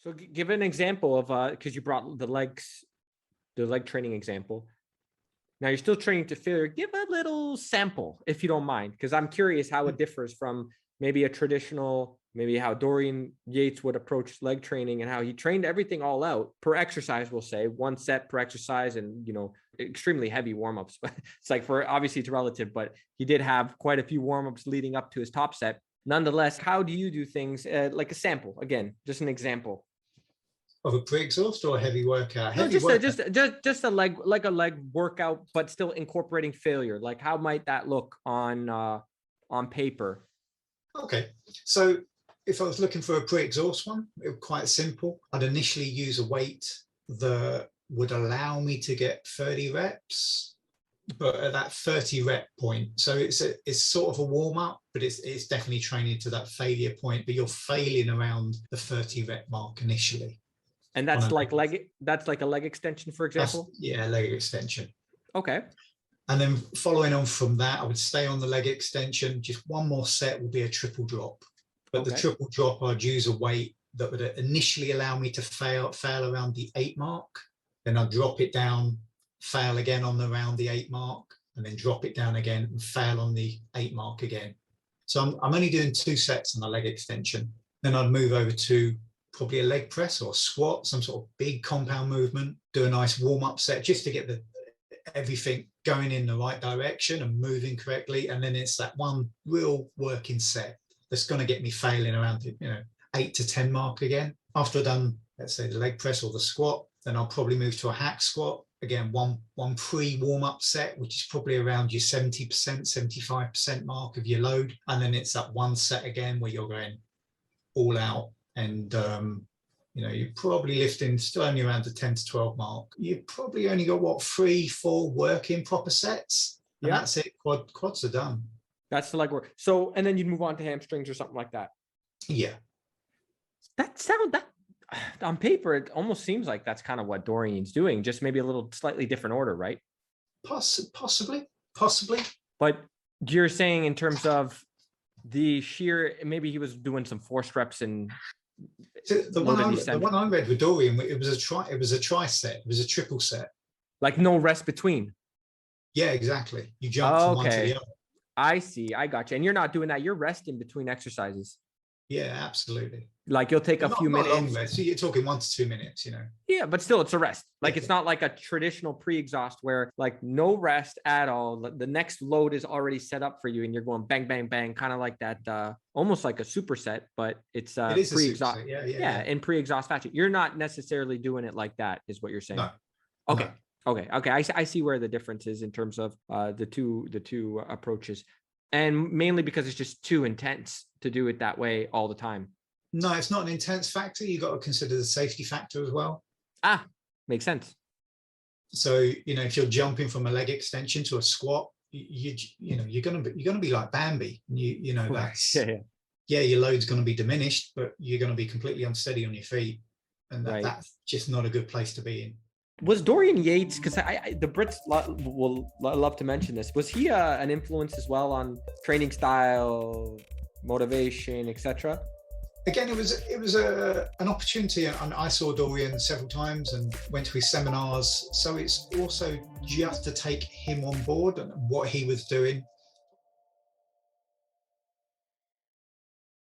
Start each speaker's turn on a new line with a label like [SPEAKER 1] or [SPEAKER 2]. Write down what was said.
[SPEAKER 1] So give an example of, because you brought the leg training example. Now you're still training to failure. Give a little sample if you don't mind, because I'm curious how it differs from maybe a traditional, maybe how Dorian Yates would approach leg training and how he trained everything all out per exercise, we'll say 1 set per exercise, and, you know, extremely heavy warm-ups. It's like, for obviously it's relative, but he did have quite a few warm-ups leading up to his top set. Nonetheless, how do you do things, like a sample? Again, just an example.
[SPEAKER 2] Of a pre-exhaust or a heavy workout?
[SPEAKER 1] Just a leg, like a leg workout, but still incorporating failure. Like, how might that look on paper?
[SPEAKER 2] Okay, so if I was looking for a pre-exhaust one, it was quite simple. I'd initially use a weight that would allow me to get 30 reps, but at that 30 rep point. So it's sort of a warm up, but it's definitely training to that failure point. But you're failing around the 30 rep mark initially.
[SPEAKER 1] And that's like a leg extension, for example?
[SPEAKER 2] Yeah, leg extension.
[SPEAKER 1] Okay.
[SPEAKER 2] And then following on from that, I would stay on the leg extension. Just one more set will be a triple drop. But the triple drop, I'd use a weight that would initially allow me to fail around the 8 mark. Then I'd drop it down, fail again on around the 8 mark, and then drop it down again and fail on the 8 mark again. So I'm only doing 2 sets on the leg extension. Then I'd move over to probably a leg press or squat, some sort of big compound movement, do a nice warm-up set just to get everything going in the right direction and moving correctly. And then it's that one real working set that's going to get me failing around the 8 to 10 mark again. After I've done, let's say, the leg press or the squat, then I'll probably move to a hack squat. Again, one pre-warm-up set, which is probably around your 70%, 75% mark of your load. And then it's that one set again where you're going all out. And, you're probably lifting still only around the 10 to 12 mark. You've probably only got, 3-4 working proper sets. And that's it. Quads are done.
[SPEAKER 1] That's the leg work. So, and then you'd move on to hamstrings or something like that.
[SPEAKER 2] Yeah.
[SPEAKER 1] That on paper, it almost seems like that's kind of what Dorian's doing, just maybe a little slightly different order, right?
[SPEAKER 2] Possibly.
[SPEAKER 1] But you're saying in terms of the sheer, maybe he was doing some force reps and
[SPEAKER 2] the one I read with Dorian, it was a tri set, it was a triple set,
[SPEAKER 1] like no rest between.
[SPEAKER 2] Yeah, exactly. You jump from one to the other.
[SPEAKER 1] I see. I got you. And you're not doing that. You're resting between exercises.
[SPEAKER 2] Yeah, absolutely.
[SPEAKER 1] Like you'll take a few minutes.
[SPEAKER 2] Long rest. So you're talking 1 to 2 minutes,
[SPEAKER 1] Yeah, but still it's a rest. Like it's not like a traditional pre-exhaust where like no rest at all. The next load is already set up for you and you're going bang, bang, bang, kind of like that, almost like a superset, but it's pre-exhaust. Yeah, in pre-exhaust fashion. You're not necessarily doing it like that, is what you're saying.
[SPEAKER 2] No.
[SPEAKER 1] Okay. No. Okay. I see where the difference is in terms of the two approaches. And mainly because it's just too intense to do it that way all the time.
[SPEAKER 2] No, it's not an intense factor. You've got to consider the safety factor as well.
[SPEAKER 1] Makes sense.
[SPEAKER 2] So, if you're jumping from a leg extension to a squat, you're going to be like Bambi. That's your load's going to be diminished, but you're going to be completely unsteady on your feet. And that's just not a good place to be in.
[SPEAKER 1] Was Dorian Yates, because the Brits will love to mention this, was he an influence as well on training style, motivation, etc.?
[SPEAKER 2] Again, it was an opportunity, and I saw Dorian several times and went to his seminars. So it's also just to take him on board and what he was doing.